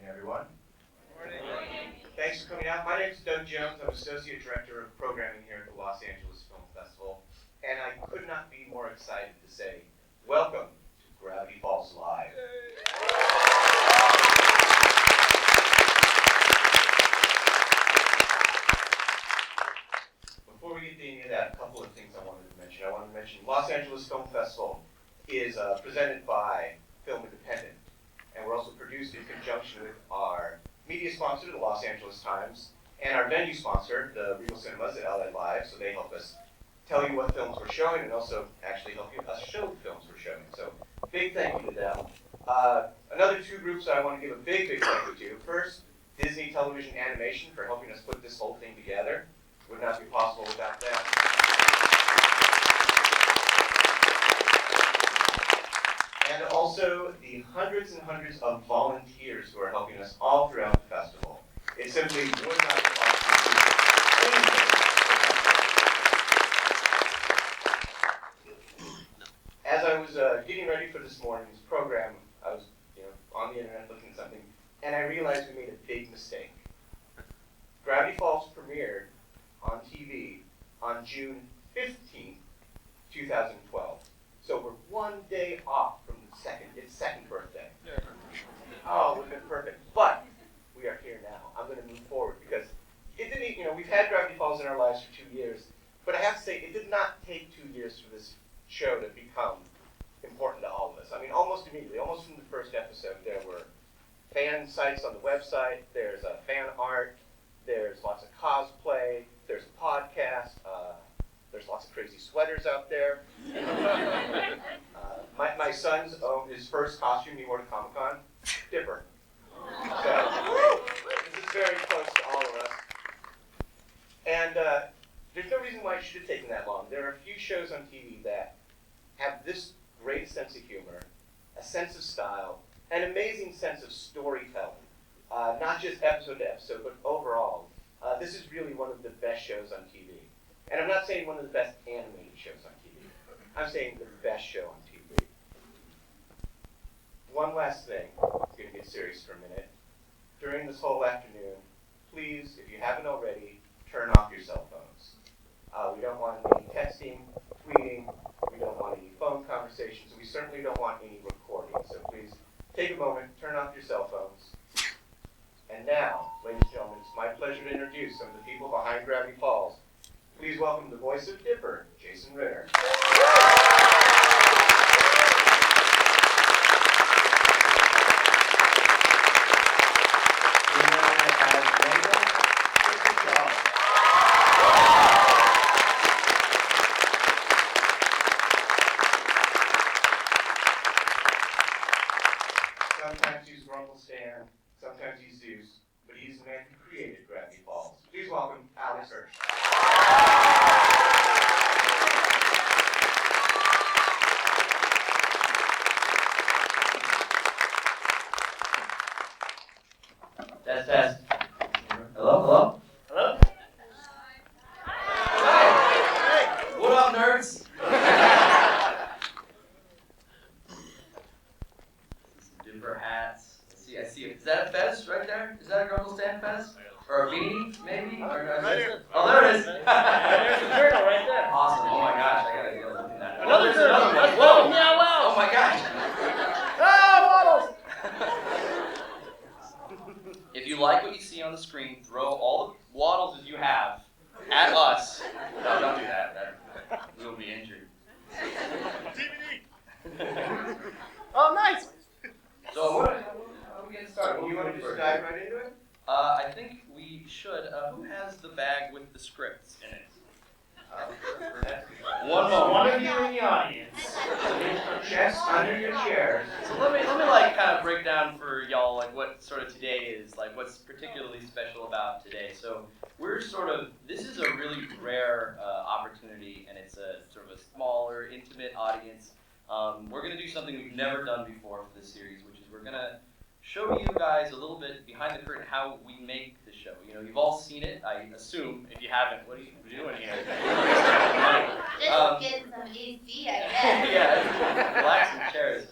everyone. Good morning. Thanks for coming out. My name is Doug Jones. I'm Associate Director of Programming here at the Los Angeles Film Festival. And I could not be more excited to say, welcome to Gravity Falls Live. Before we get to any of that, a couple of things I wanted to mention. I wanted to mention Los Angeles Film Festival is presented by Film Independent. And we're also produced in conjunction with our media sponsor, the Los Angeles Times, and our venue sponsor, the Regal Cinemas at LA Live. So they help us tell you what films we're showing and also actually help us show the films we're showing. So big thank you to them. Another two groups that I want to give a big thank you to. First, Disney Television Animation for helping us put this whole thing together. Would not be possible without them. And also the hundreds and hundreds of volunteers who are helping us all throughout the festival. It simply would not be possible to do anything. As I was getting ready for this morning's program, I was on the internet looking at something, and I realized we made a big mistake. Gravity Falls premiered on TV on June 15th, 2012. So we're one day off from its second birthday. Oh, it would have been perfect. But we are here now. I'm going to move forward because it didn't, we've had Gravity Falls in our lives for 2 years, but I have to say, it did not take 2 years for this show to become important to all of us. I mean, almost immediately, almost from the first episode, there were fan sites on the website, there's fan art, there's lots of cosplay, there's a podcast, there's lots of crazy sweaters out there. My son's his first costume he wore to Comic-Con, Dipper. So this is very close to all of us. And there's no reason why it should have taken that long. There are a few shows on TV that have this great sense of humor, a sense of style, an amazing sense of storytelling. Not just episode to episode, but overall. This is really one of the best shows on TV. And I'm not saying one of the best animated shows on TV. I'm saying the best show on TV. One last thing, I'm going to get serious for a minute. During this whole afternoon, please, if you haven't already, turn off your cell phones. We don't want any texting, tweeting, we don't want any phone conversations, and we certainly don't want any recording. So please, take a moment, turn off your cell phones. And now, ladies and gentlemen, it's my pleasure to introduce some of the people behind Gravity Falls. Please welcome the voice of Dipper, Jason Ritter. Sometimes he's Rumblestan, sometimes he's Zeus, but he's the man who created Gravity Falls. Please welcome Alex Hirsch. Test. Hello? Hello? Hi. What up, nerds? Some Dipper hats. I see. Is that a fez right there? Is that a Grumble Stand fez? Or a beanie, maybe? Right here. Oh, there it is. There's a journal right there. Awesome. Oh my gosh, I gotta go look at that. Another There's journal. another one. Whoa, yeah, wow. Oh my gosh. Ah, If you like what you see on the screen, throw all the waddles that you have at us. No, don't do that. We will be injured. DVD. Oh, nice. So how are we getting started? You want to just dive right into it? I think we should. Who has the bag with the scripts in it? One moment. One of you in the audience. Chest under your chairs. So let me like kind of break down for y'all like what sort of today is, like what's particularly special about today. So this is a really rare opportunity, and it's a sort of a smaller, intimate audience. We're gonna do something we've never done before for this series, which is we're gonna show you guys a little bit behind the curtain how we make the show. You've all seen it, I assume. If you haven't, what are you doing here? Just getting some AC, I guess. Yeah, relax in chairs.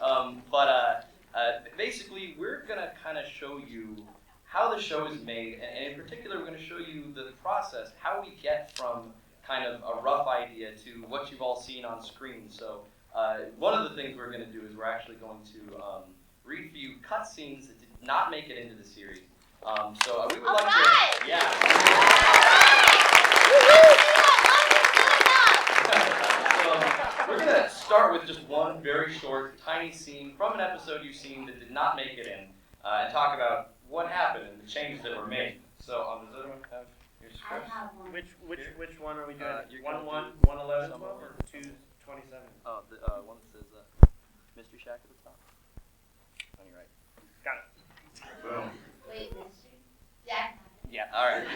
Basically, we're going to kind of show you how the show is made, and in particular, we're going to show you the process, how we get from kind of a rough idea to what you've all seen on screen. So one of the things we're going to do is we're actually going to read for you cutscenes that did not make it into the series. We would like to, we're going to start with just one very short, tiny scene from an episode you've seen that did not make it in, and talk about what happened and the changes that were made. So, does everyone have your script? I have one. Which one are we doing? You're 1, gonna 1, do 1, 11, some 12, of or 2, 27? Oh, the one that says Mystery Shack at the top. On your right. Got it. Boom. Wait, mystery? Yeah. Yeah, alright.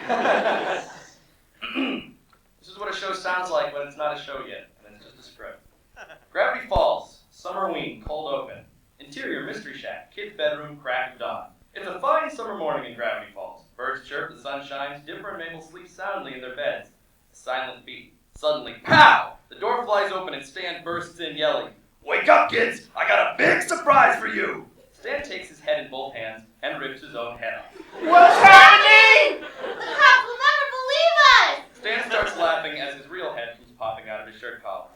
This is what a show sounds like when it's not a show yet, and it's just a script. Gravity Falls, Summerween, cold open. Interior Mystery Shack, kid's bedroom, crack of dawn. It's a fine summer morning in Gravity Falls. Birds chirp, the sun shines, Dipper and Mabel sleep soundly in their beds. A silent beat. Suddenly, pow! The door flies open and Stan bursts in yelling, "Wake up, kids! I got a big surprise for you!" Stan takes his head in both hands and rips his own head off. What's happening? The cops will never believe us! Stan starts laughing as his real head comes popping out of his shirt collar.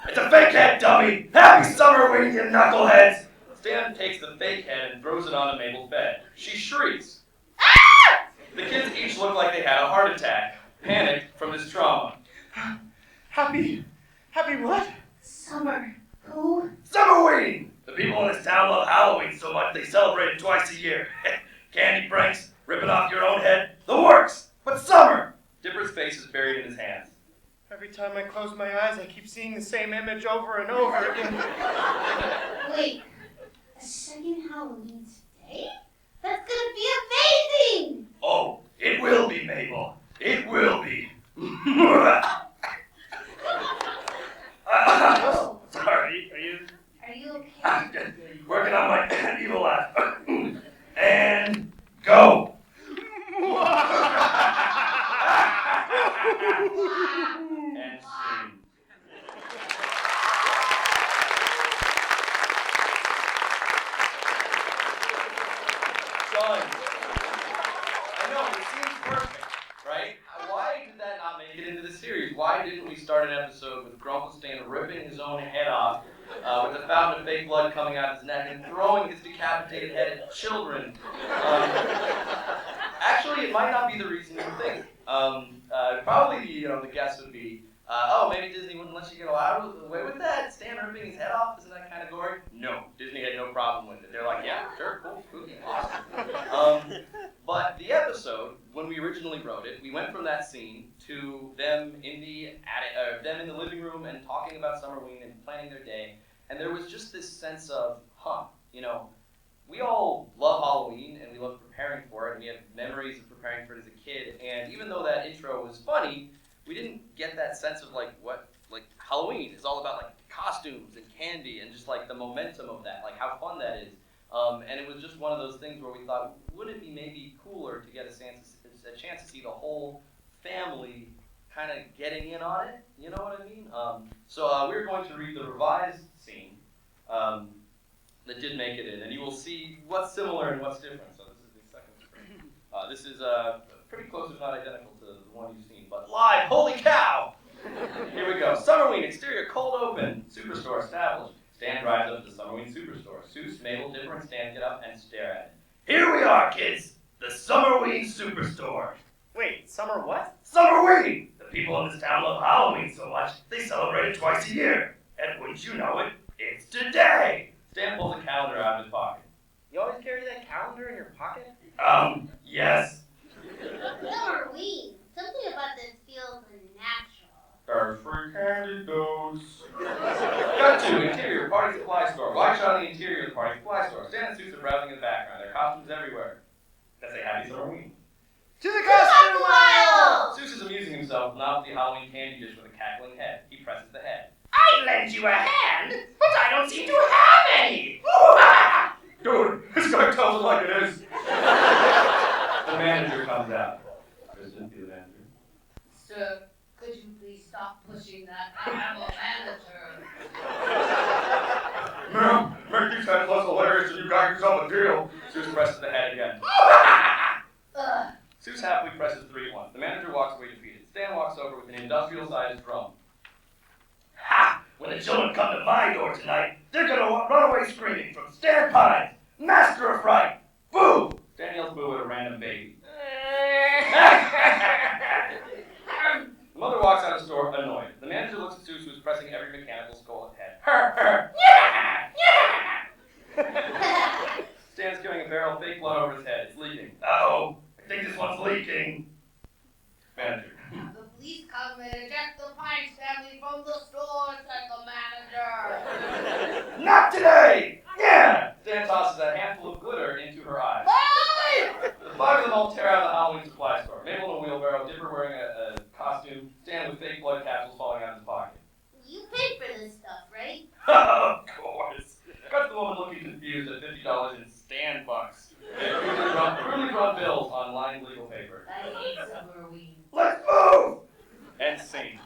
It's a fake head, dummy! Happy Summerween, you knuckleheads! Stan takes the fake head and throws it onto Mabel's bed. She shrieks. Ah! The kids each look like they had a heart attack, panicked from this trauma. Happy what? Summer. Who? Summerween! The people in this town love Halloween so much they celebrate it twice a year. Candy pranks, ripping off your own head, the works! But summer! Dipper's face is buried in his hands. Every time I close my eyes, I keep seeing the same image over and over again. Wait. A second Halloween today? That's gonna be amazing! Oh, it will be, Mabel. It will be. Sorry. Are you okay? Working on my evil laugh. And go. And scene. Done. I know, it seems perfect, right? Why did that not make it into the series? Why didn't we start an episode with Grunkle Stan ripping his own head off, with a fountain of fake blood coming out of his neck, and throwing his decapitated head at children? Actually, it might not be the reason you think. Probably, the guess would be, maybe Disney wouldn't let you get away with that? Stan ripping his head off, isn't that kind of gory? No, Disney had no problem with it. They're like, yeah, sure, cool, spooky, awesome. But the episode, when we originally wrote it, we went from that scene to them in the living room and talking about Summerween and planning their day, and there was just this sense of, we all love Halloween and we love preparing for it, and we have memories of preparing for it as a kid, and even though that intro was funny, we didn't get that sense of Halloween is all about costumes and candy and just the momentum of that, how fun that is. And it was just one of those things where we thought, would it be maybe cooler to get a chance to see the whole family kind of getting in on it? You know what I mean? We're going to read the revised scene that did make it in, and you will see what's similar and what's different. So this is the second screen. This is pretty close, if not identical, to the one you've seen, but live. Holy cow! Here we go. Summerween, exterior cold open. Superstore established. Stan drives up to the Summerween Superstore. Seuss, Mabel, Dipper, and Stan get up and stare at it. Here we are, kids. The Summerween Superstore. Wait, summer what? Summerween! The people in this town love Halloween so much, they celebrate it twice a year. And wouldn't you know it, it's today! Stan pulls a calendar out of his pocket. You always carry that calendar in your pocket? Yes. Halloween. Something about this feels unnatural. There's free candy goats. Cut to interior party supply store. Wide shot of the interior of the party supply store. Stan and Seuss are browsing in the background. There are costumes everywhere. That's a happy Summerween. To the costume aisle! Seuss is amusing himself now with the Halloween candy dish with a cackling head. He presses the head. I lend you a hand, but I don't seem to have any. Dude, this guy tells it like it is. The manager comes out. Kristen, be the manager. Sir, could you please stop pushing that? I am a manager. Make these heads less hilarious and you got yourself a deal. Zeus presses the head again. Zeus happily presses 3 once. The manager walks away defeated. Stan walks over with an industrial-sized drum. Ha! When the children come to my door tonight, they're gonna run away screaming from Stan Pines, master of fright. Boo! Stan yells boo at a random baby. The mother walks out of the store annoyed. The manager looks at Zeus, who's pressing every mechanical skull head. Stan's carrying a barrel of fake blood over his head. It's leaking. Uh-oh, I think this one's leaking. Manager. The police come and eject the Pines family from the store, said the manager. Not today! Yeah! Stan tosses a handful of glitter into her eyes. The 5 of them all tear out of the Halloween supply store. Mabel in a wheelbarrow, Dipper wearing a costume, Stan with fake blood capsules falling out of his pocket. You paid for this stuff, right? Of course. Cut the woman looking confused at $50 in Stan bucks. Crudely drawn bills on lined legal paper. I hate Summerween. Let's move! End scene.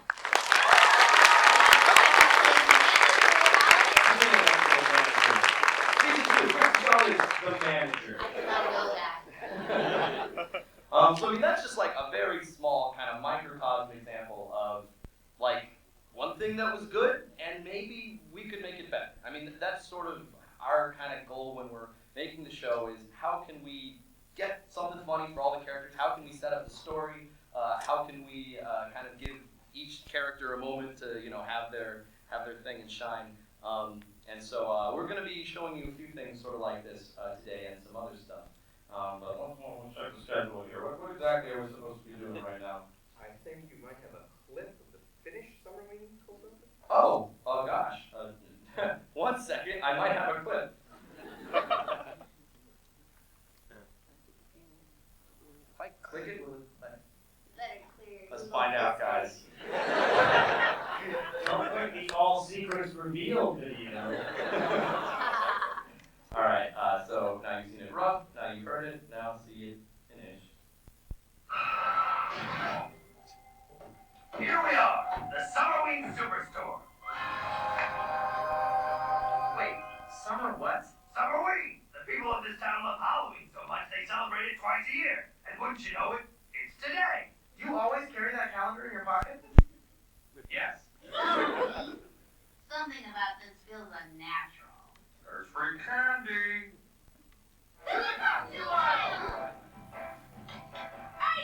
Charlie's the manager. I did not know that. So I mean, that's just like a very small kind of microcosm example of like one thing that was good and maybe we could make it better. I mean, that's sort of our kind of goal when we're making the show is how can we get something funny for all the characters? How can we set up the story? How can we kind of give each character a moment to have their thing and shine? And so we're going to be showing you a few things sort of like this today and some other stuff. But let's check the schedule here. What exactly are we supposed to be doing right now? I think you might have a clip of the finished summer wing pulled up. Oh gosh. 1 second, I might have a clip. If I click it, will it play? Better clear. Let's find out, guys. Don't put the all secrets revealed video. All right. So now you've seen it rough. Now you've heard it. Now see it finished. Here we are, the Summerwing Superstore. Wait, Summer what? Summerwing! The people of this town love Halloween so much they celebrate it twice a year. And wouldn't you know it, it's today. You always carry that calendar in your pocket? Yes. Something about this feels unnatural. There's free candy. I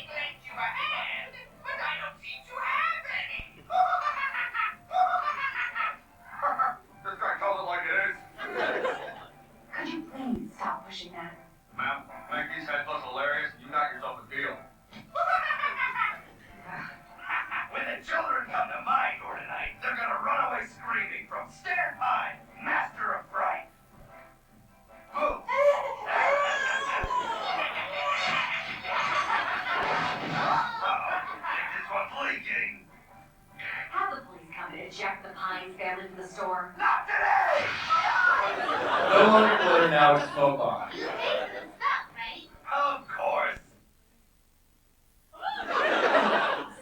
lent you a hand, but I don't seem to have any. This guy tells it like it is. Could you please stop pushing that? Ma'am, make these heads look hilarious, you got yourself a deal. When the children come to my door tonight, they're gonna run away screaming from Stan Pine, master of fright. Boo! This one's leaking. Have the police come and eject the Pines family from the store. Not today! No longer glitter, now it's smoke bomb. You paid for this stuff, right? Of course.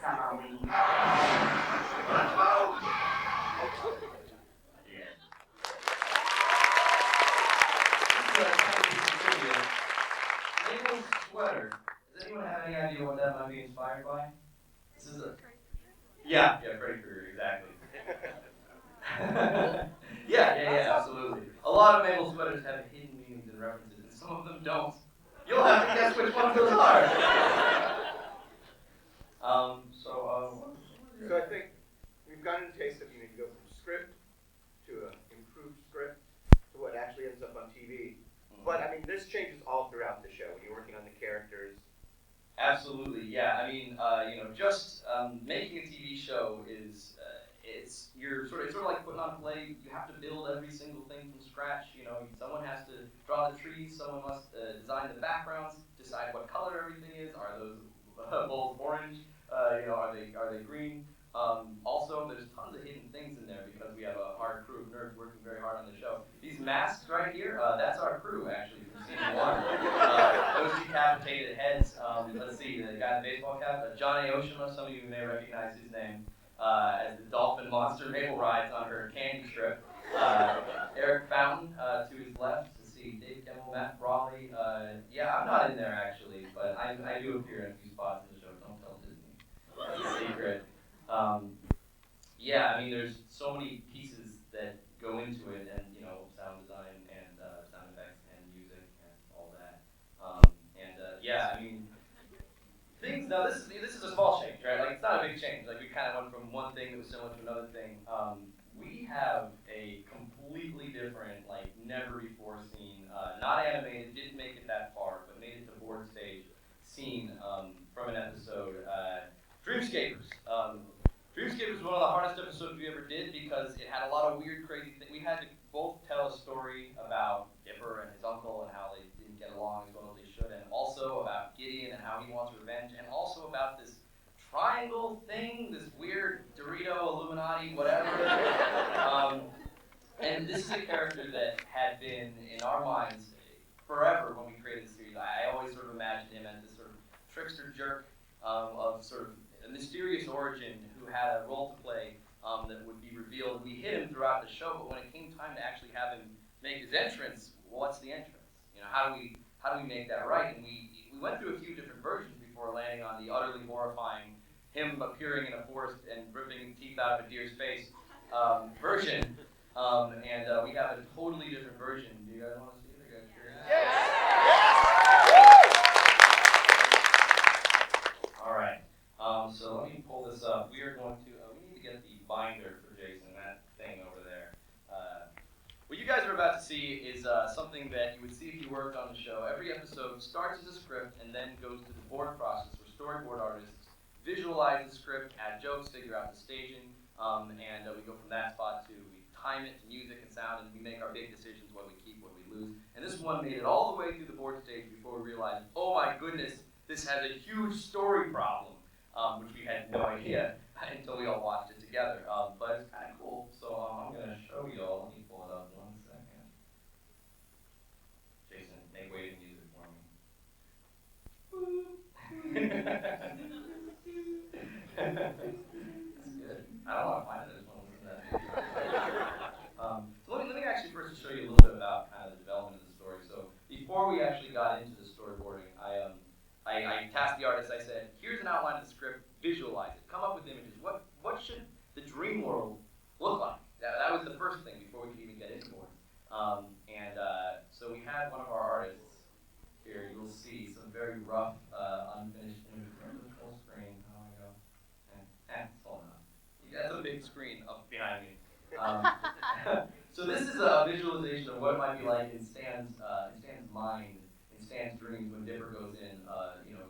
Summerwing. Let's move! Mabel's sweater. Does anyone have any idea what that might be inspired by? This is a... Yeah, Freddy Krueger, exactly. yeah, absolutely. A lot of Mabel's sweaters have hidden meanings and references, and some of them don't. You'll have to guess which ones those are. So I think we've gotten a taste of you need to go from script to an improved script to what actually ends up on TV. But I mean, this changes all throughout the show when you're working on the characters. Absolutely, yeah. I mean, just making a TV show is it's sort of like putting on a play. You have to build every single thing from scratch. Someone has to draw the trees. Someone must design the backgrounds, decide what color everything is. Are those bowls orange? Are they green? Also, there's tons of hidden things in there because we have a hard crew of nerds working very hard on the show. These masks right here, that's our crew actually from season 1. Those decapitated heads. Let's see, the guy in the baseball cap, Johnny Oshima. Some of you may recognize his name as the dolphin monster Mabel rides on her candy strip. Eric Fountain to his left. Let's see, Dave Kimmel, Matt Brawley. Yeah, I'm not in there actually, but I do appear in a few spots in the show. Don't tell Disney. That's a secret. Yeah, I mean, there's so many pieces that go into it, and sound design and sound effects and music and all that. Yeah, I mean, things. Now this is a small change, right? Like it's not a big change. Like we kind of went from one thing that was similar to another thing. We have a completely different, like never before seen, not animated, didn't make it that far, but made it to board stage scene from an episode, Dreamscapers. Dreamscapers was one of the hardest episodes we ever did because it had a lot of weird, crazy things. We had to both tell a story about Dipper and his uncle and how they didn't get along as well as they should, and also about Gideon and how he wants revenge, and also about this triangle thing, this weird Dorito, Illuminati, whatever. And this is a character that had been in our minds forever when we created the series. I always sort of imagined him as this sort of trickster jerk of sort of a mysterious origin who had a role to play that would be revealed. We hid him throughout the show, but when it came time to actually have him make his entrance, what's the entrance? How do we make that right? And we went through a few different versions before landing on the utterly horrifying him appearing in a forest and ripping teeth out of a deer's face version. We have a totally different version. Do you guys want to see it? Are you guys curious? Yes! All right. So let me pull this up. We are going to, we need to get the binder for Jason, that thing over there. What you guys are about to see is something that you would see if you worked on the show. Every episode starts as a script and then goes to the board process where storyboard artists visualize the script, add jokes, figure out the staging, and we go from that spot to we time it to music and sound, and we make our big decisions, what we keep, what we lose. And this one made it all the way through the board stage before we realized, oh my goodness, this has a huge story problem, which we had no idea until we all watched it together. But it's kind of cool, so I'm going to show you all. Let me pull it up 1 second. Jason, make waiting music for me. That's good. I don't want to find it. I just want to listen to that video. So let me actually first show you a little bit about kind of the development of the story. So before we actually got into the storyboarding, I tasked the artist. I said, "Here's an outline of the script. Visualize it. Come up with images. What should the dream world look like?" That was the first thing before we could even get into board. So we had one of our artists here. You'll see some very rough, unfinished images. Where's the full screen? How do I go? It's all enough. That's a big screen up behind me. So this is a visualization of what it might be like in Stan's mind, in Stan's dreams when Dipper goes in.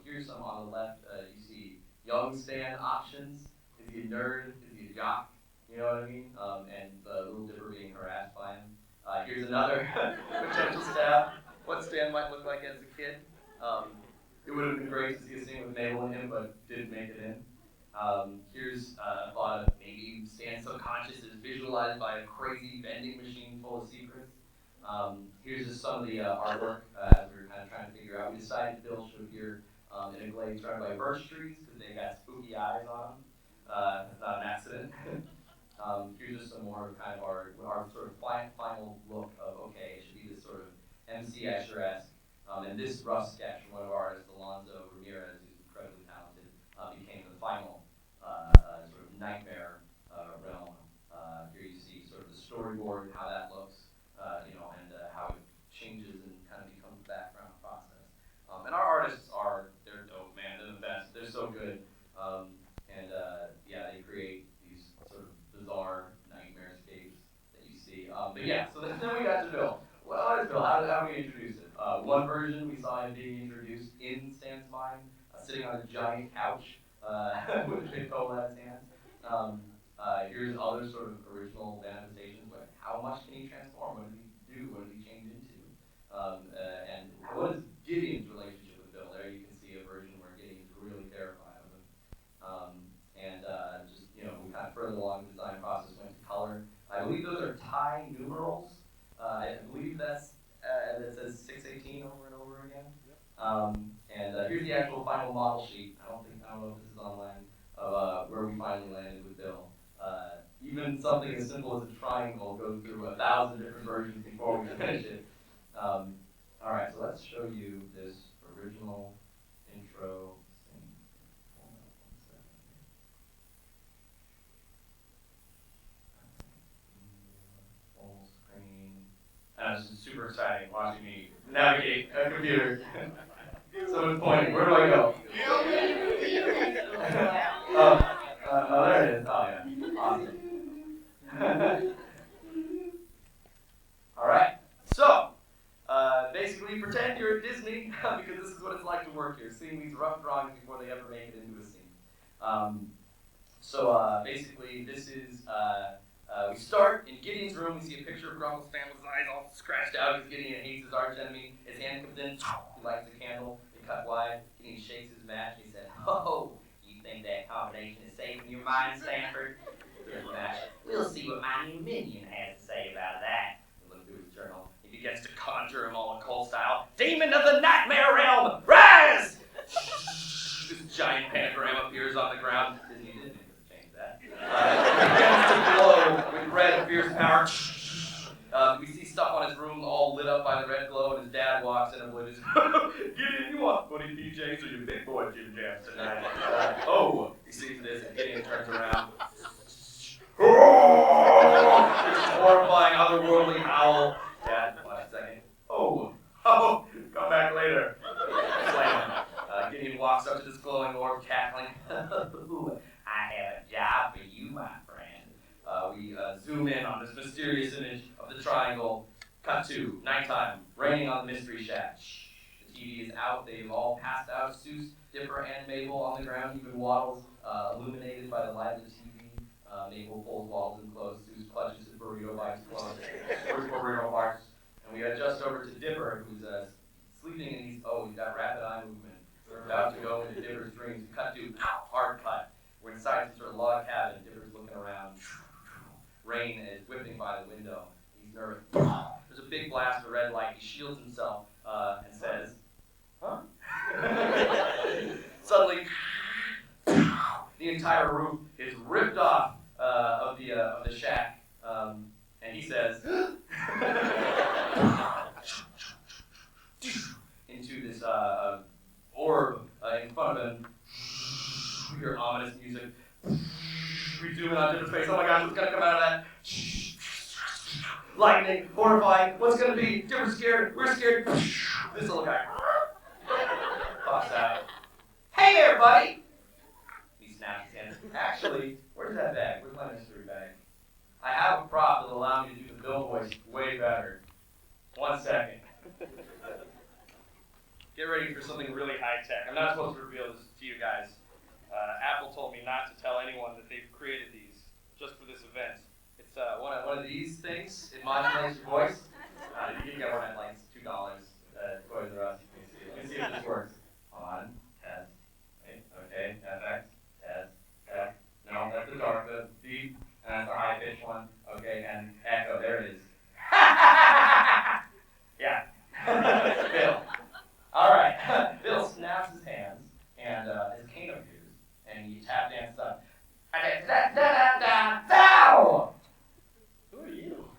Here's some on the left. You see young Stan options. Is he a nerd? Is he a jock? You know what I mean? And little Dipper being harassed by him. Here's another potential stab. What Stan might look like as a kid. It would have been great to see a scene with Mabel and him, but didn't make it in. Here's a thought of maybe Stan's subconscious is visualized by a crazy vending machine full of secrets. Here's just some of the artwork as we were kind of trying to figure out. We decided Bill should appear in a glade surrounded by birch trees because they got spooky eyes on them. That's not an accident. Here's just some more kind of our sort of final look of, okay, it should be this sort of MC Escher-esque. And this rough sketch from one of our artists, Alonzo Ramirez, who's incredibly talented, became the final sort of nightmare realm. Here you see sort of the storyboard, how that looks, and how it changes and kind of becomes the background process. And our artists they're dope, man. They're the best. They're so good. They create these sort of bizarre nightmare escapes that you see. But yeah, so then we got to Bill. Well, what is Bill? How do we introduce it? One version, we saw him being introduced in Stan's mind, sitting on a giant couch with a big cola in his hand. Here's other sort of original manifestations. How much can he transform? What does he do? What does he change into? And what is Gideon's relationship with Bill? There you can see a version where Gideon's really terrified of him. We kind of further along the design process went to color. I believe those are Thai numerals. I believe that says 618 over and over again. Here's the actual final model sheet. I don't know if this is online, of where we finally landed with Bill. even something as simple as a triangle goes through 1,000 different versions before we finish it. All right, so let's show you this original intro scene. Hold on 1 second here. Full screen. This is super exciting watching me navigate a computer. Someone's pointing. Where do I go? Oh, there it is. Oh, yeah. Awesome. All right. So, basically, pretend you're at Disney because this is what it's like to work here, seeing these rough drawings before they ever make it into a scene. Basically, this is, we start in Gideon's room. We see a picture of Grunkle's family, his eyes all scratched out because Gideon hates his arch enemy. His hand comes in, he lights a candle, they cut wide. Gideon shakes his match. He said, "Oh, you think that combination is safe in your mind, Stanford?" Here's the match. "We'll see what my new minion has to say about that." He looks through his journal. He begins to conjure him all occult style. "Demon of the nightmare realm, rise!" This giant pentagram appears on the ground. Disney didn't change that. It begins to glow with red, fierce power. We see stuff on his room all lit up by the red glow, and his dad walks in oblivious. "Gideon, you want funny PJs or your big boy Jim Jams tonight?" Oh, he sees this, and Gideon turns around. Horrifying, otherworldly howl. Dad, wait a second. Oh, come back later. Slam. Gideon walks up to this glowing orb, cackling. "I have a job for you, my friend." We zoom in on this mysterious image of the triangle. Cut to nighttime, raining on the mystery shack. The TV is out. They've all passed out. Seuss, Dipper, and Mabel on the ground. Even Waddles, illuminated by the light of the TV. Mabel pulls Waddles in close. Seuss clutches his burrito by his clothes. Burrito barks. And we adjust over to Dipper, who's sleeping, and he's got rapid eye movement. We're about to go into Dipper's dreams. Cut to hard cut. We're inside some sort of log cabin. Dipper's looking around. Rain is whipping by the window. He's nervous. There's a big blast of red light. He shields himself and says, "Huh?" Suddenly, the entire roof is ripped off of the shack, and he says, into this orb in front of him. We hear ominous music. We zoom in on Dipper's face. Oh my gosh, what's gonna come out of that? Lightning, horrifying. What's gonna be? Dipper's scared. We're scared. This little guy pops out. "Hey there, buddy!" He snaps his hand. "Actually, where's that bag? Where's my mystery bag? I have a prop that'll allow me to do the Bill voice way better. 1 second." Get ready for something really high tech. I'm not supposed to reveal this to you guys. Apple told me not to tell anyone that they've created these just for this event. It's one of these things. It modulates your voice. You can get one at like $2 at Toys R Us. Let me see if this works. On, test. Okay, FX, test. No, that's the dark, the deep, and that's the high pitched one. Okay, and echo. There it is. Yeah. Bill. All right. Bill snaps his hands, and his cane appears, and he tap dances up. Thou! Who are you?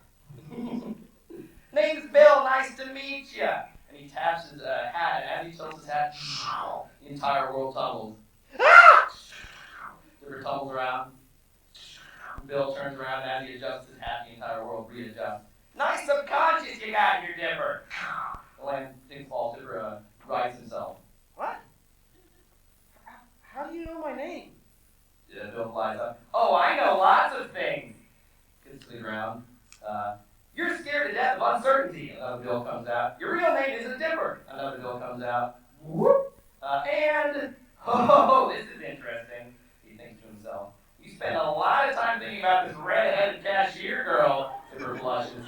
"Name's Bill. Nice to meet ya." And he taps his hat, and as he tilts his hat, the entire world tumbles. Dipper tumbles around. Bill turns around, and as he adjusts his hat, the entire world readjusts. "Nice subconscious you got here, Dipper." The lamb thinks falls. Dipper rights himself. "What? How do you know my name?" Yeah, Bill flies up. "Oh, I know lots of things." Gets to the ground. "You're scared to death of uncertainty." Another Bill comes out. "Your real name isn't Dipper." Another Bill comes out. Whoop. This is interesting. He thinks to himself. "You spend a lot of time thinking about this red-headed cashier girl." Dipper blushes.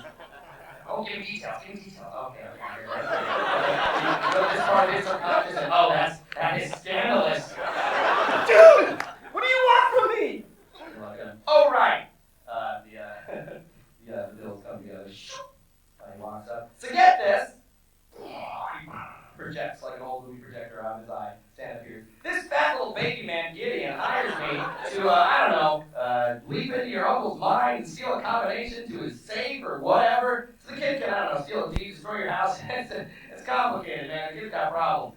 "Oh, give me details. Okay. This part of his subconscious, and that is scandalous." "Dude, what do you want from me?" "Oh, right." The bills come together. He walks up. "So get this." He projects like an old movie projector out of his eye. Santa appears. "This fat little baby man, Gideon, hires me to, leap into your uncle's mind and steal a combination to his safe or whatever. So the kid can, I don't know, steal a deed, destroy your house. It's complicated, man. The kid's got problems.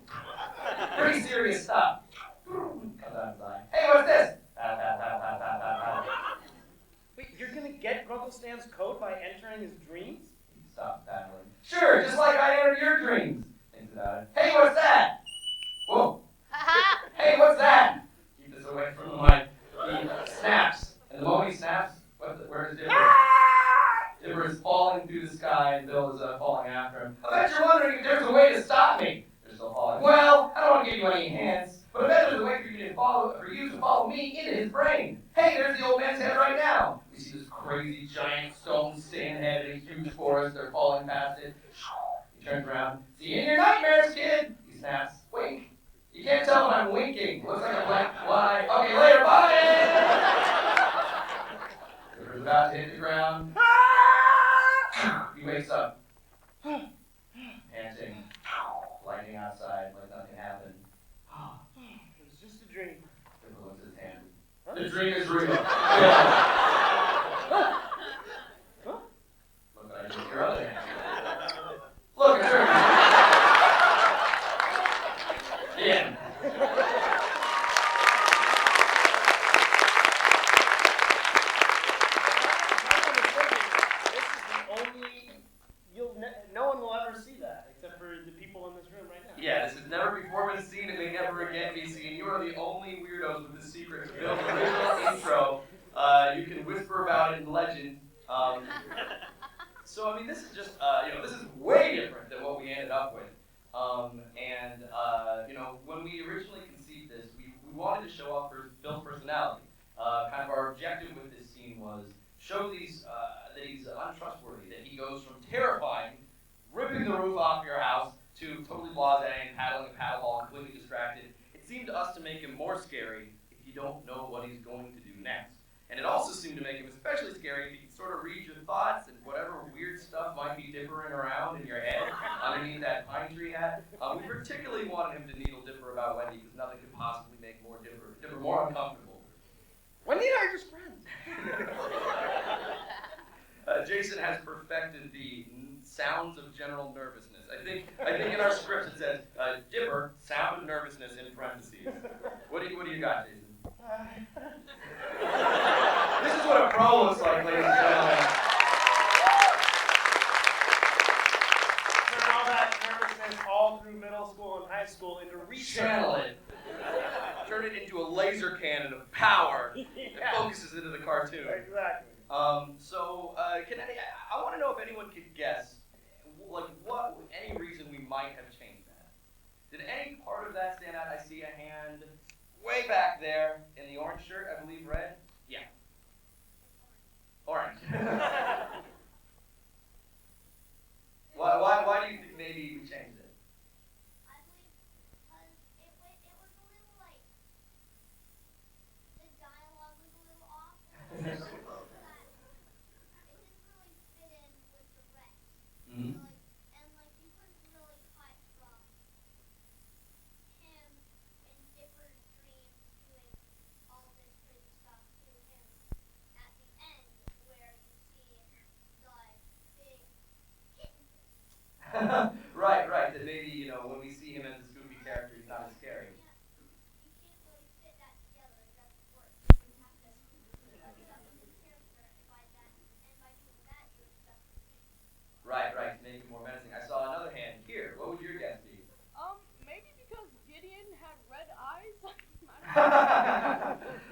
Pretty serious stuff. Comes outside. Hey, what's this? Wait, you're gonna get Uncle Stan's code by entering his dreams? Stop battling. Sure, just like I entered your dreams. Thinks about it. Hey, what's that? Whoa. Hey, what's that? Keep this away from the mic. He snaps. And the moment he snaps, where is Dipper? Dipper is falling through the sky, and Bill is falling after him. I bet you're wondering if there's a way to stop me. They're still falling. Well, I don't want to give you any hints, but I bet there's a way for you to follow me into his brain. Hey, there's the old man's head right now. We see this crazy giant stone stand head in a huge forest. They're falling past it. He turns around. See you in your nightmares, kid. He snaps. Wink. You can't tell when I'm winking. Looks like a blank lie. Okay, later. Bye. Dipper's about to hit the ground. He wakes up. Panting. Lightning outside like nothing happened. It was just a dream. Dipper looks at his hand. The dream is real. Look, I took your other hand. Look, it's her. The end. No one will ever see that except for the people in this room right now. Yeah, this has never before been seen and may never again be seen. You are the only weirdos with the secret to Bill's original intro. You can whisper about it in legend. So I mean, this is just this is way different than what we ended up with. When we originally conceived this, we wanted to show off Bill's personality. Kind of our objective with this scene was show that he's untrustworthy, that he goes from terrifying, ripping the roof off your house, to totally blasé and paddling a paddleball, completely distracted. It seemed to us to make him more scary if you don't know what he's going to do next. And it also seemed to make him especially scary if you can sort of read your thoughts and whatever weird stuff might be dippering around in your head underneath that pine tree hat. We particularly wanted him to needle Dipper about Wendy because nothing could possibly make Dipper more uncomfortable. Wendy and I are just friends. Jason has perfected the sounds of general nervousness. I think in our script it says Dipper, sound of nervousness in parentheses. What do you got, Jason? This is what a pro looks like, ladies and gentlemen. Turn all that nervousness all through middle school and high school into Channel it. Turn it into a laser cannon of power that focuses into the cartoon. Exactly. I want to know if anyone could guess, any reason we might have changed that. Did any part of that stand out? I see a hand way back there in the orange shirt, I believe red. Yeah. Orange. Why do you think maybe we changed it? I believe because it was a little like the dialogue was a little off. It didn't really fit in with the rest. Mm-hmm. You couldn't really cut from him in different dreams doing all this crazy stuff to him at the end where you see the big kitten. Right. That maybe, when we see him as a Scooby character, he's not as scary. You can't really fit that together. It doesn't work. You have to stuff with the character, and by doing that, you're stuck with me. Right, to make it more menacing. I saw another hand here. What would your guess be? Maybe because Gideon had red eyes.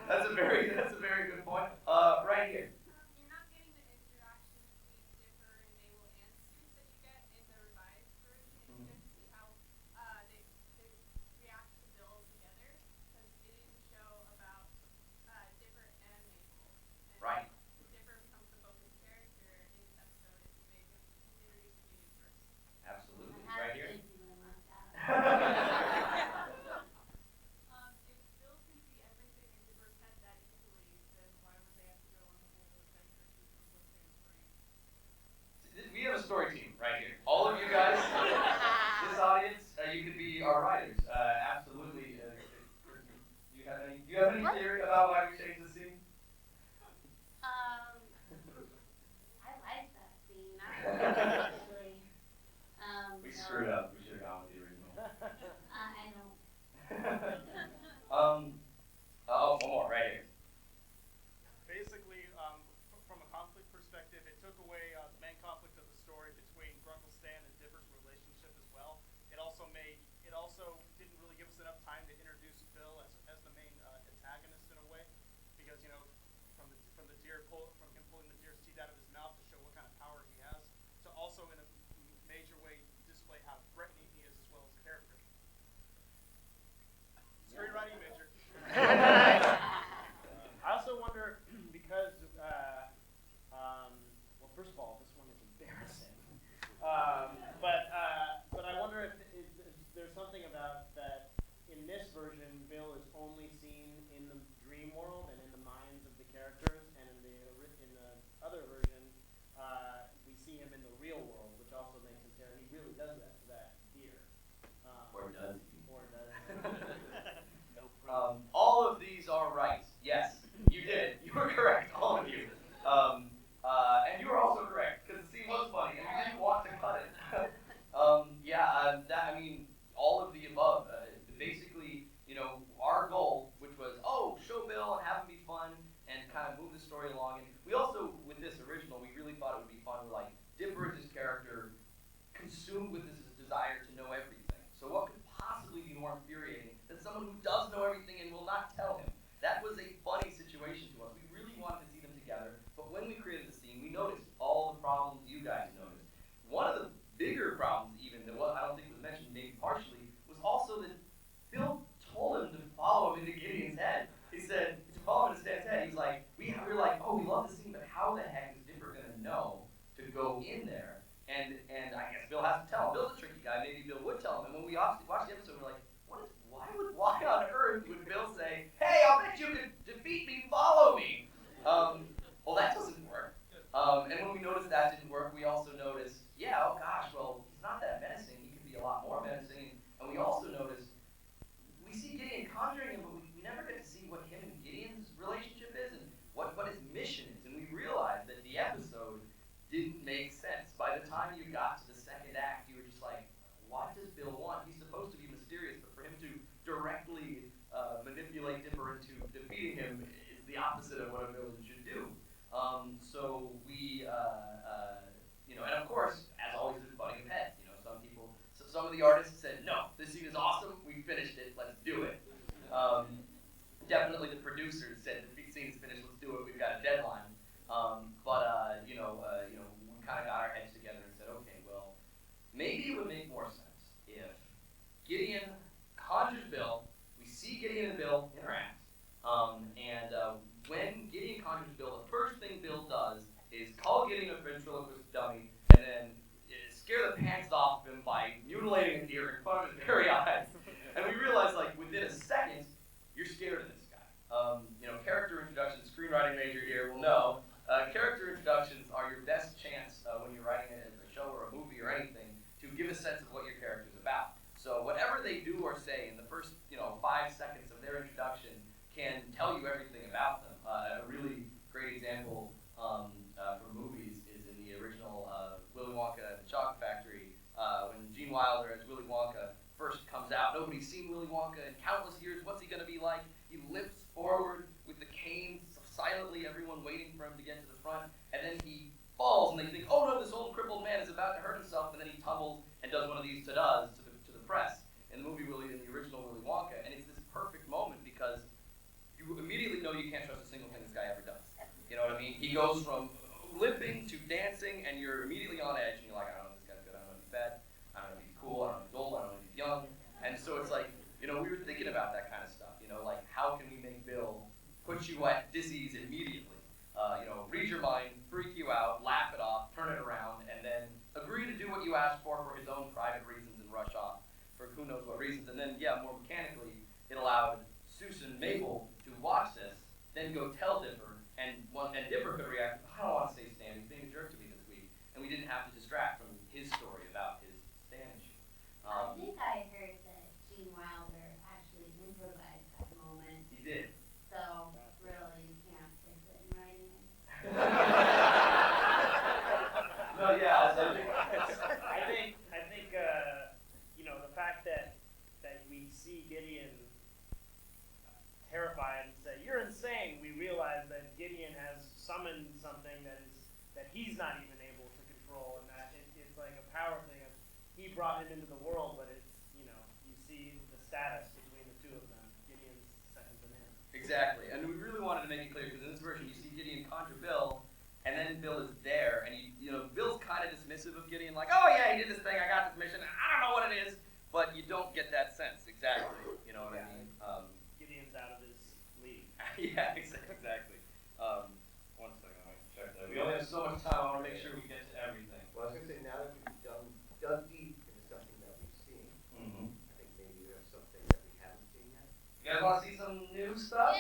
That's a very good point. Right here. You're not getting the interaction between Dipper and Mabel and Seuss that you get in the revised version. And you get to see how they react to Bill together. Because it is a show about Dipper and Mabel. And Right. Dipper becomes the focus character in this episode if you make him introduce Gideon first. Absolutely. Right here. If Bill can see everything in Dipper's head that easily, then why would they have to go on the whole adventure to Uncle Sam's brain? We have a story team right here. All of you guys, this audience, you could be our writers. Absolutely. Do you have any theory about why we changed the scene? Actually, We no. screwed up. We should have gone with the original. I don't. Oh, one more right here. Basically, from a conflict perspective, it took away the main conflict of the story between Grunkle Stan and Dipper's relationship as well. It also didn't really give us enough time to introduce Bill as the main antagonist in a way, because from him pulling the deer's teeth out of his mouth to show what kind of power he has, to also in a major way display how threatening he is as well as a character. Screenwriting major. I also wonder because, well, first of all, this one is embarrassing. But I wonder if there's something about that in this version, Bill is only seen in the dream world and in the minds of the characters, and in the other version, we see him in the real world, which also makes him terrible. He really does that to that deer. Or does he? Or does. All of these are right. Yes, you did. You were correct, all of you. And you were also correct, because the scene was funny, and you didn't want to cut it. All of the above. Basically, our goal, which was, show Bill and have him be fun, and kind of move the story along. And we also, with this original, we really thought it would be fun. Like, Dipper is this character consumed with this desire to know everything. So what could possibly be more infuriating than someone who does know everything and will not tell him? That was a funny situation to us. We really wanted to see them together, but when we created the scene, we noticed all the problems you guys noticed. One of the bigger problems, even, that I don't think was mentioned maybe partially, was also that Bill told him to follow him into Gideon's head. He said, to follow him into Stan's head, he's like, we were like, we love the scene, but how the heck is Dipper going to know to go in there? And I guess Bill has to tell him. Bill's a tricky guy. Maybe Bill would tell him. And when we watched the episode, we're like, why on earth would Bill say, hey, I'll bet you can defeat me, follow me? Well, that doesn't work. And when we noticed that didn't work, we also noticed, he's not that menacing. He could be a lot more menacing. And we also noticed, we see Gideon conjuring him, but we never get to see what him and Gideon's relationship is and what his mission is. And we realized that the episode didn't make sense. By the time you got to the second act, you were just like, what does Bill want? He's supposed to be mysterious, but for him to directly manipulate Dipper into defeating him is the opposite of what a villain should do. So we, and of course, as always, there's butting of heads. Some of the artists said, no, this scene is awesome, we finished it, let's do it. Definitely the producers said, the scene is finished, let's do it, we've got a deadline. We kind of got our heads together and said, okay, well, maybe it would make more sense if Gideon conjures Bill, we see Gideon and Bill interact, when Gideon conjures Bill, the first thing Bill does is call Gideon a ventriloquist dummy, and then scare the pants off of him by mutilating a deer in front of his very eyes. And we realized, within a second, you're scared of this guy. Character introductions, screenwriting major here will know, character introductions are your best chance when you're writing it as a show or a movie or anything to give a sense of what your character is about. So whatever they do or say in the first, 5 seconds of their introduction can tell you everything about them. A really great example from movies is in the original Willy Wonka and the Chocolate Factory, when Gene Wilder as Willy Wonka first comes out. Nobody's seen Willy Wonka in countless years. What's he going to be like? He limps forward with the cane silently, everyone waiting for him to get to the front, and then he falls, and they think, oh no, this old crippled man is about to hurt himself, and then he tumbles and does one of these ta-das to the press in the movie in the original Willy Wonka, and it's this perfect moment because you immediately know you can't trust a single thing this guy ever does. You know what I mean? He goes from limping to dancing, and you're immediately on edge, and you're like, I don't know if this guy's good, I don't know if he's bad, I don't know if he's cool, I don't know if he's old, I don't know if he's young, and so it's like, we were thinking about that kind of stuff, how can we make Bill put you at disease immediately? Read your mind, freak you out, laugh it off, turn it around, and then agree to do what you asked for his own private reasons and rush off for who knows what reasons. And then, more mechanically, it allowed Susan Mabel to watch this, then go tell Dipper, and Dipper could react, I don't want to say Stan, he's being a jerk to me this week, and we didn't have to distract from his story about his Stan issue. I think I heard that Gene Wilder actually improvised that moment. He did. So, really, you can't fix it in writing. No, yeah, summoned something that he's not even able to control, and that it's like a power thing of he brought him into the world, but it's, you know, you see the status between the two of them. Gideon's second to him. Exactly, and we really wanted to make it clear because in this version you see Gideon conjure Bill, and then Bill is there, and you know Bill's kind of dismissive of Gideon, like, oh yeah, he did this thing, I got this mission, and I don't know what it is, but you don't get that sense exactly. You know what I mean? Gideon's out of his league. Yeah, exactly. One second, I can check that. We only have so much time. I want to make sure we get to everything. Well, I was going to say, now that we've dug deep into something that we've seen, Mm-hmm. I think maybe we have something that we haven't seen yet. You guys want to see some new stuff?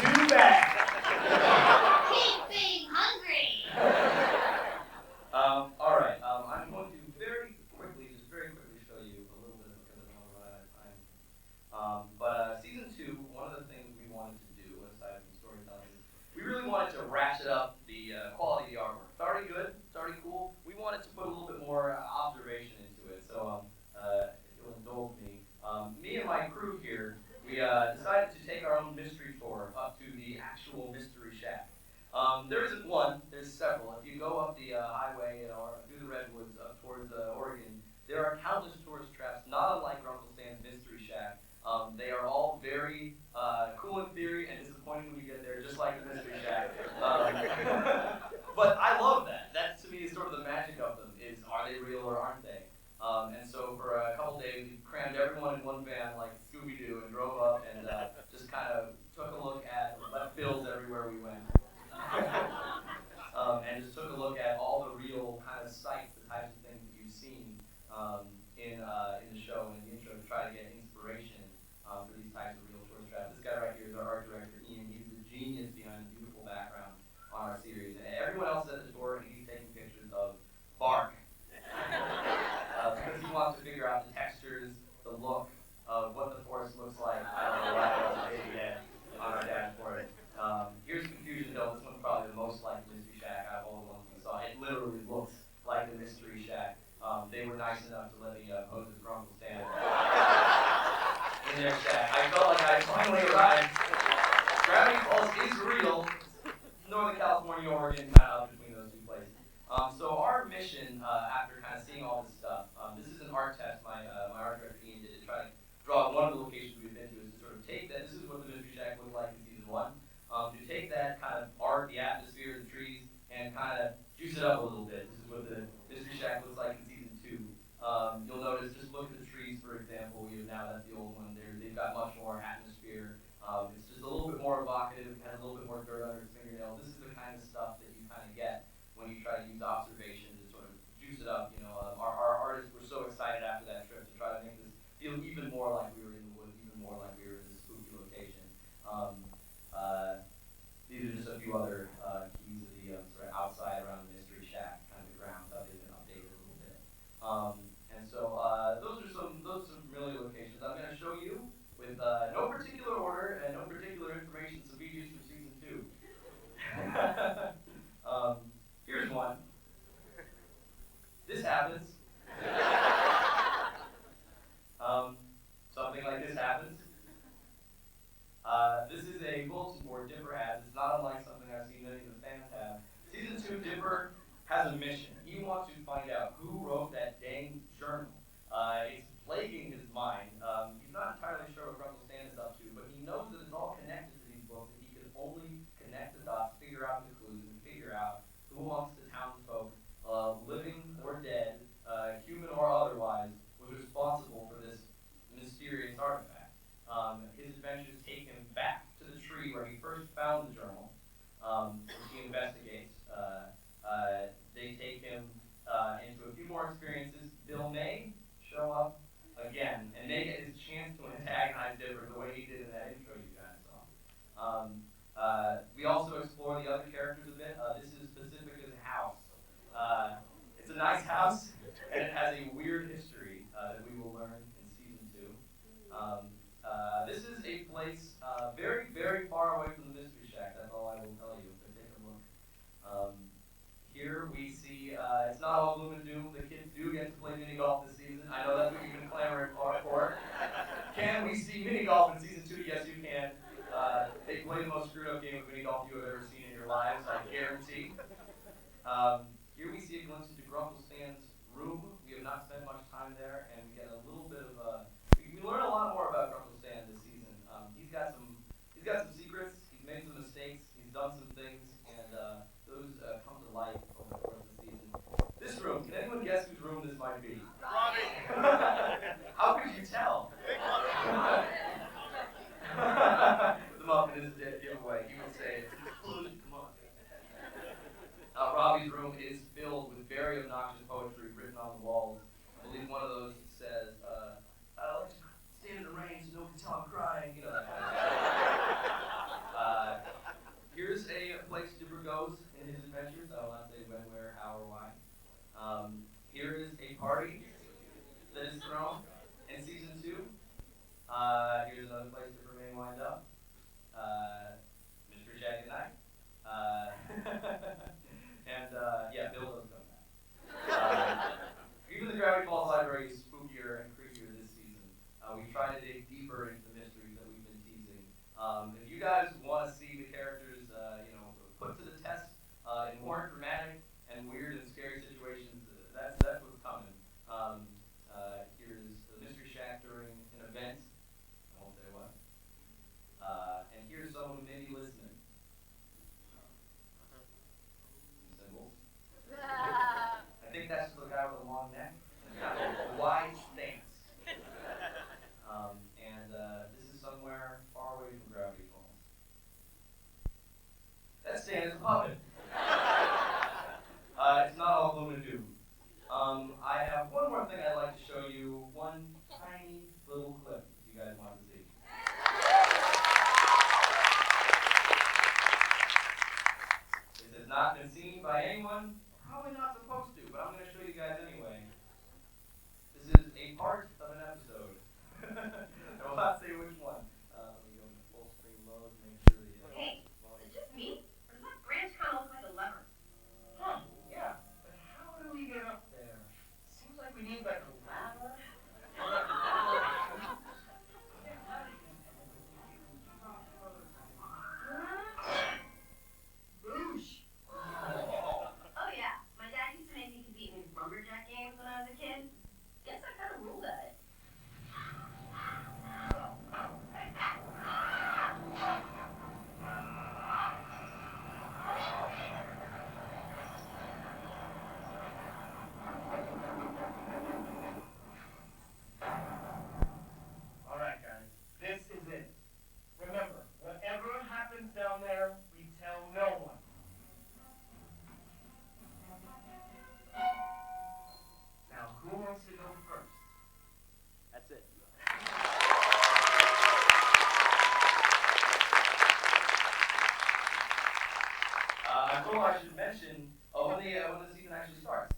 Too bad. Keep being hungry. All right. I'm going to very quickly show you a little bit because I don't want to run out of time. But season 2, one of the things we wanted to do, aside from storytelling, is we really wanted to ratchet up the quality of the artwork. It's already good. It's already cool. We wanted to put a little bit more observation into it. So if you'll indulge me, me and my crew here, we decided to take our own mystery tour up to the actual Mystery Shack. There isn't one, there's several. If you go up the highway or through the redwoods up towards Oregon, there are countless tourist traps, not unlike Uncle Stan's Mystery Shack. They are all very cool in theory and disappointing when you get there, just like the Mystery Shack. But I love that. That to me is sort of the magic of them, is are they real or aren't they? And so for a couple days, we crammed everyone in one van like Scooby-Doo and drove up and just kind of took a look at, left bills everywhere we went. And just took a look at all the real kind of sights, the types of things that you've seen in the show and in the intro to try to get inspiration for these types of real tourist traps. This guy right here is our art director, Ian. He's the genius behind the beautiful background on our series. And everyone else is at the tour and he's taking pictures of bark. Because he wants to figure out the textures, the look of what the forest looks like. I don't know why there was a baby head on our dashboard. Here's Confusion Hill. This one's probably the most like Mystery Shack out of all the ones we saw. It literally looks like the Mystery Shack. They were nice enough to let me pose as Grunkle Stan in their shack. I felt like I finally arrived. Gravity Falls is real. Northern California, Oregon, kind of up between those two places. So our mission, after kind of seeing all this stuff, this is an art test my art director Ian did to try to draw one of the locations we've been to, is to sort of take that. This is what the Mystery Shack looked like in season 1. To take that kind of art, the atmosphere, the trees, and kind of juice it up a little bit. This is what the Mystery Shack looks like in season 2. You'll notice, just look at the trees, for example. That's the old one there. They've got much more atmosphere. It's just a little bit more evocative, has a little bit more dirt under its fingernails. This is the kind of stuff that you kind of get when you try to use observation to sort of juice it up. Our artists were so excited after that trip to try to make this feel even more like we were in the woods, even more like we were in this spooky location. These are just a few other keys of the sort of outside around the Mystery Shack, kind of the ground stuff. They've been updated a little bit. And so those are some familiar locations. I'm going to show you with no particular order and no particular information, some videos from season 2. Here's one. This happens. Something like this happens. This is a bulletin board Dipper has. It's not unlike something I've seen many of the fans have. Season 2, Dipper has a mission. He wants to find out who wrote that dang journal. It's plaguing his mind. He's not entirely sure what Grunkle Stan is up to, but he knows that it's all connected to these books, and he can only connect the dots, figure out the clues, and figure out who amongst the townsfolk, living or dead, human or otherwise, was responsible for this mysterious artifact. His adventures take him back to the tree where he first found the journal, which he investigates. They take him into a few more experiences. Bill may show up again and may get his chance to antagonize Dipper the way he did in that intro you guys saw. We also explore the other characters a bit. This is Pacifica's house. It's a nice house, and it has a weird history that we will learn in season 2. This is a place very, very far away from the Mystery Shack. That's all I will tell you. So take a look. Here we see, it's not all gloom and doom. The kids do get to play mini golf this season. I know that's what you've been clamoring for. Can we see mini golf in season 2? Yes, you can. They Here we see a glimpse into Grunklestan's room. We have not spent much time there, and we get a little bit of we learn a lot more about Grunklestan this season. He's got some secrets. He's made some mistakes. He's done some things, and those come to light over the course of the season. This room. Can anyone guess whose room this might be? Robbie. How could you tell? Big one. The muffin is a dead giveaway. He would say, come on. Robbie's room is filled with very obnoxious poetry written on the walls. I believe one of those says, I like to stand in the rain so no one can tell I'm crying. You know, that kind of stuff. Here's a place Dipper goes in his adventures. I will not say when, where, how, or why. Here is a party that is thrown in season 2. Here's another place Dipper may wind up. Mystery Shack at night. And yeah, Bill doesn't come back. Even the Gravity Falls Library is spookier and creepier this season. We try to dig deeper into the mysteries that we've been teasing. If you guys want to see the characters, put to the test in more dramatic and weird and scary situations, that's what's coming. Here's the Mystery Shack during an event. I won't say what. And here's someone who may be listening. Symbols. I think that's the guy with the long neck and a wide stance. This is somewhere far away from Gravity Falls. That stand is a puppet. It's not all gloom and doom. I have one more thing I'd like to show you. One tiny little clip if you guys want to see. This has not been seen by anyone. Probably not supposed to, but I'm going to show you guys anyway. This is a part of an episode. I will not say which one. Let me go into full screen mode, make sure the Hey, volume. is it just me? Or does that branch kind of look like a lever? Huh, yeah. But how do we get up there? Seems like we need like a ladder. Boosh. Oh yeah, my dad used to make me compete in lumberjack games when I was a kid. Guess I kind of ruled at it. All right, guys. This is it. Remember, whatever happens down there, we tell no one. Now, who wants to go first? That's it. I thought I should mention when the season actually starts.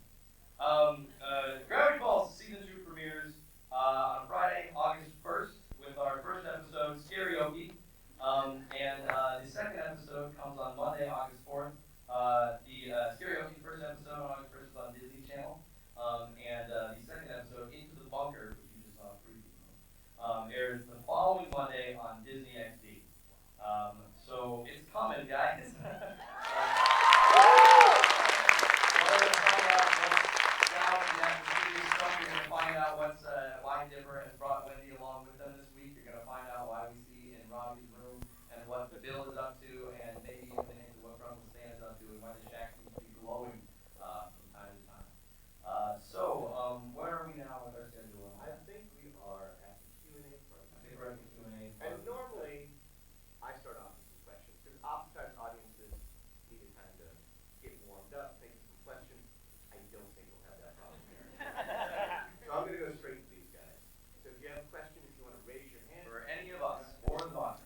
Gravity Falls season 2 premieres on Friday, August 1st, with our first episode, Karaoke. The second episode comes on Monday, August 4th. The Karaoke first episode on August 1st is on Disney Channel. The second episode, Into the Bunker, which you just saw a preview of, airs the following Monday on Disney XD. So it's coming, guys. You're going to find out why Dipper has brought Wendy along with them this week. You're going to find out why we see in Robbie's room and what Bill is up to, and maybe even into what Grunklestan is up to, and why the shack seems to be glowing from time to time. Where are we now with our schedule? I think we are at the Q&A part. I think we're at the Q&A. And normally, I start off with some questions, because oftentimes audiences need to kind of get warmed up, think of some questions. I don't think we'll have that problem here. So I'm going to go straight to these guys. So if you have a question, if you want to raise your hand. For any of us, or the boss.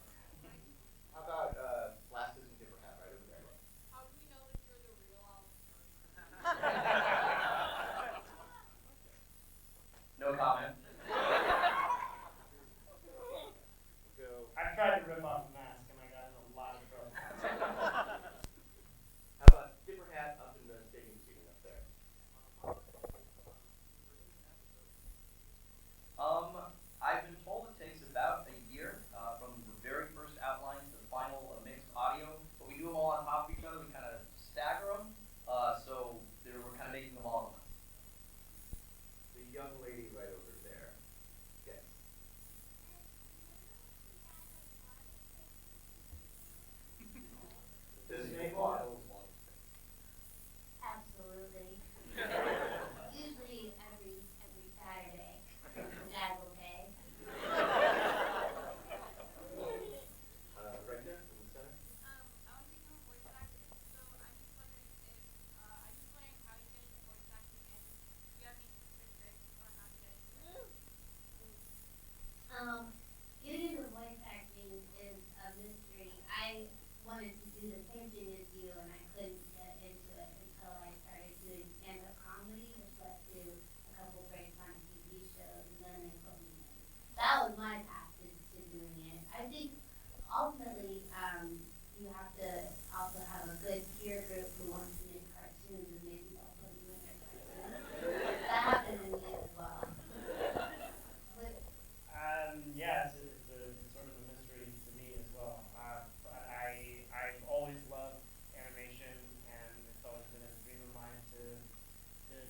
How about glasses and Dipper hat right over there? How do we know that you're the real Alice? No comment. Go. I tried to rip off a mask and I got in a lot of trouble. How about Dipper hat up in the stadium seating up there? I've been told it takes about a year from the very first outline to the final mixed audio, but we do them all on top of each other. We kind of stagger them. So young lady right over there. Yes. Does he make models? Absolutely. Usually every Saturday. Dad will pay. Right there in the center. I want to become a voice actor, so I'm just wondering if, I'm just wondering how you get into voice acting and do you have any tips or tricks on how to get into it? Getting into voice acting is a mystery. I wanted to do the same thing as you, and I couldn't get into it until I started doing stand-up comedy, which led to a couple breaks on TV shows, and then they put me in. That was my path to doing it. I think ultimately, you have to also have a good peer group who wants to make cartoons, and maybe they'll put you in their cartoons. That happened to me as well. But Yeah, it's sort of a mystery to me as well. But I've always loved animation, and it's always been a dream of mine to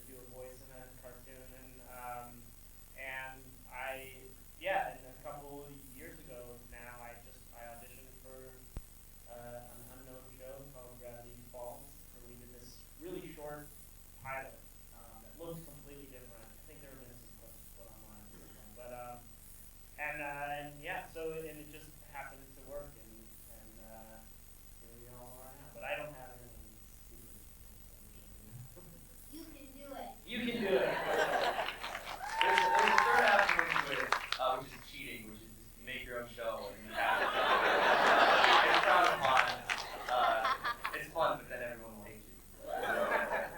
do a voice in a cartoon. And and a couple years ago now, I auditioned for an unknown show called Gravity Falls, where we did this really short pilot that looked completely different. I think there have been some clips put online or something, but and it just happened to work, and here we all are now. But I don't have any secret information. you can do it. You can do it. There's a third aspect to it, which is cheating, which is just make your own show and you have it. It's frowned upon. It's fun, but then everyone will hate you. Alright,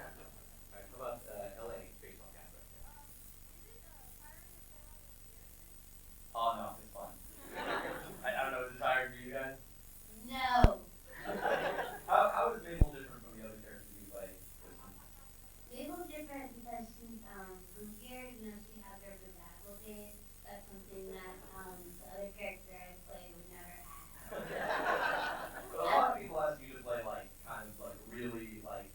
how about LA baseball cap right there? Is it, tiring to play all those characters? Oh no, it's fun. I don't know, is it tiring for you guys? No. How is Mabel different from the other characters you play? Mabel's different because she's from here, she has her bedazzle face. That's something that the other character I play would never have. But a lot of people ask you to play like kind of like really like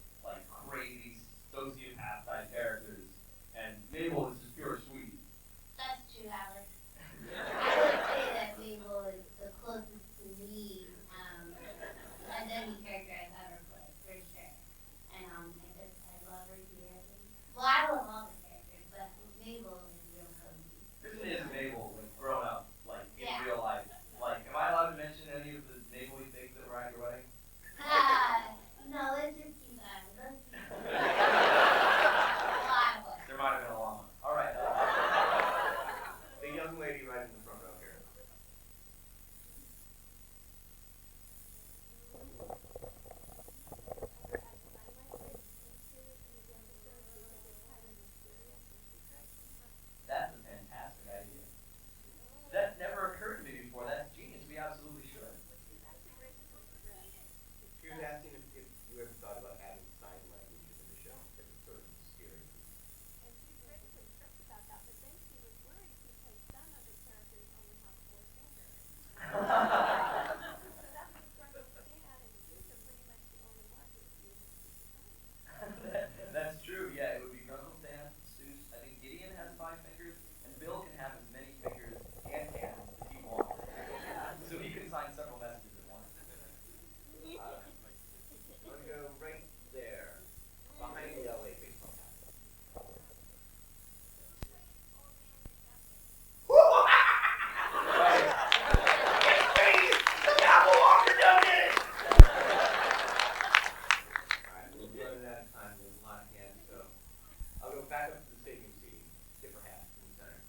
crazy sociopath type characters, and Mabel is just pure sweet. That's true, Alex. I would say that Mabel is the closest to me as any character I've ever played, for sure. And I love her dearly. Well, I love all the characters, but Mabel is real cozy. This is Mabel, like grown up, like in Yeah. real life. Like, am I allowed to mention any of the Mabel-y things that were at your wedding? No, let's just keep that. Let's keep a lot of it. There might have been a llama. All right. The young lady right in the front row here. That's a fantastic idea. That never occurred to me before. That's genius. We absolutely should. She was asking if you ever thought about adding sign language into the show, because it's sort of scary. And she's written some scripts about that, but then she was worried because some of the characters only have 4 fingers. So that makes Gruntle Stan and Susan pretty much the only ones who would be able to use the sign. That's true. Yeah, it would be Grunkle Stan, Seuss. I think Gideon has 5 fingers, and Bill can have as many fingers and hands as he wants. So he can sign several messages at once. I'm gonna go right there, behind the LA baseball cap. Alright, we're running out of time, there's a lot of hands, so I'll go back up to the stadium seating, skip her hat in the center.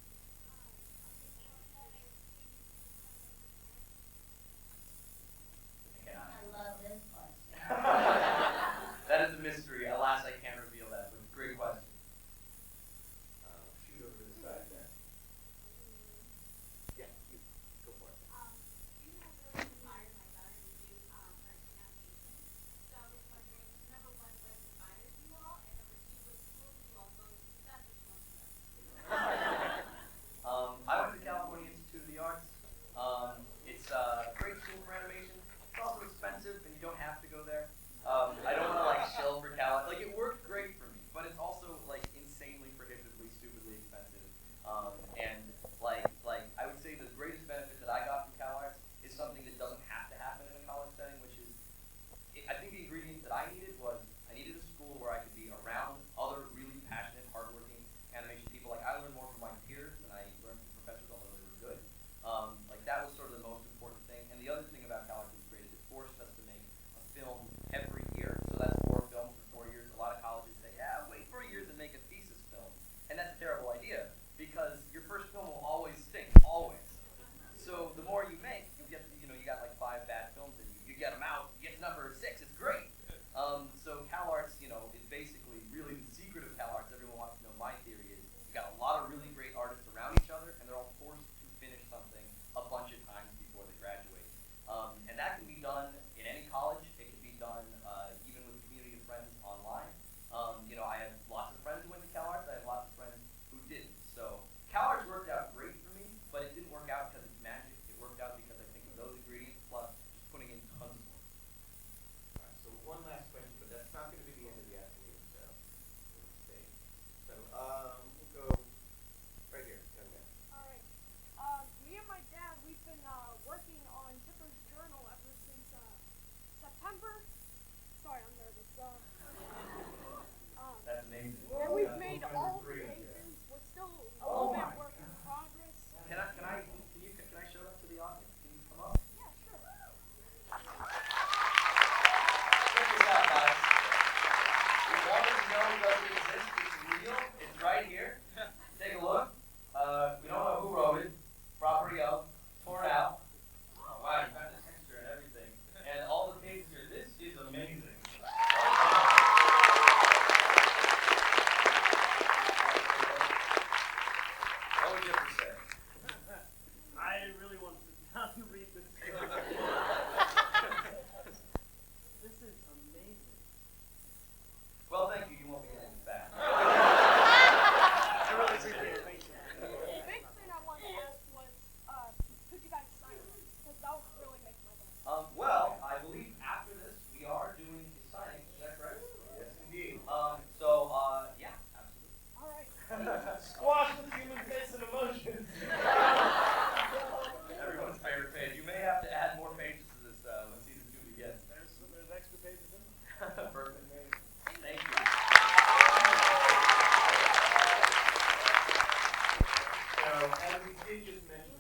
not going to be the end of the afternoon, so we'll stay. So we'll go right here, young man. Alright. Me and my dad, we've been working on Dipper's journal ever since September. Sorry, I'm nervous. That's amazing. And we've made all the pages. We're still a little bit work in progress. Can I show that to the audience? Can you come up? Yeah, sure. Check this out, guys. If you wanted to know it doesn't exist, it's real. It's right here. Take a look. We don't know who wrote it. Property of, torn out. Oh, wow, you got the texture and everything. And all the pages here. This is amazing. What would you have to say? I really want to sit down and read this. This is amazing. Well, thank you. You won't be getting this back. I really appreciate it. Thank you. The big thing I wanted to ask was, could you guys sign it? Because that would really make my day. Well, I believe after this we are doing a signing. Is that correct? Yes, indeed. Yeah, absolutely. Alright. Squash with human face and emotions. Everyone's favorite page. You may have to add more pages to this when season 2 begins. There's extra pages in them. Perfect. Thank you. So, as we did just mention